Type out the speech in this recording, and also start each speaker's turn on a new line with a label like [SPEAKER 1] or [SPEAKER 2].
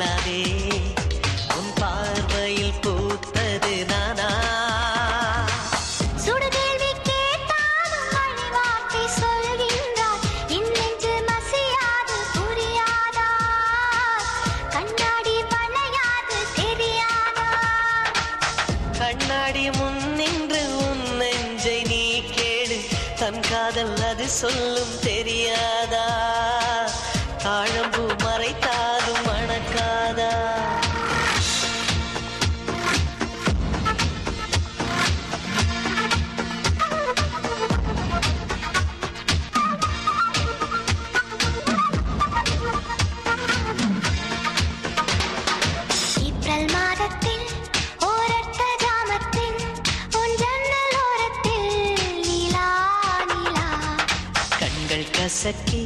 [SPEAKER 1] நில்லாதே உன் பார்வையில் பூத்தது நானா
[SPEAKER 2] சுடுகேள்வி கேட்டாலும் வழிவார்த்தை சொல்கின்றார் இன்னென்று மசியாது புரியாதா கண்ணாடி வளையாது தெரியாதா
[SPEAKER 1] கண்ணாடி முன் நின்று உன் நெஞ்சை நீ கேடு தன் காதல் அது சொல்லும் தெரியாதா தாழம்பூ மறைத்தாலும் மணக்காதா
[SPEAKER 2] ஏப்ரல் மாதத்தில் ஓரத்த ஜாமத்தில் உன் ஜன்னல் ஓரத்தில் நிலா நிலா
[SPEAKER 1] கண்கள் கசக்கி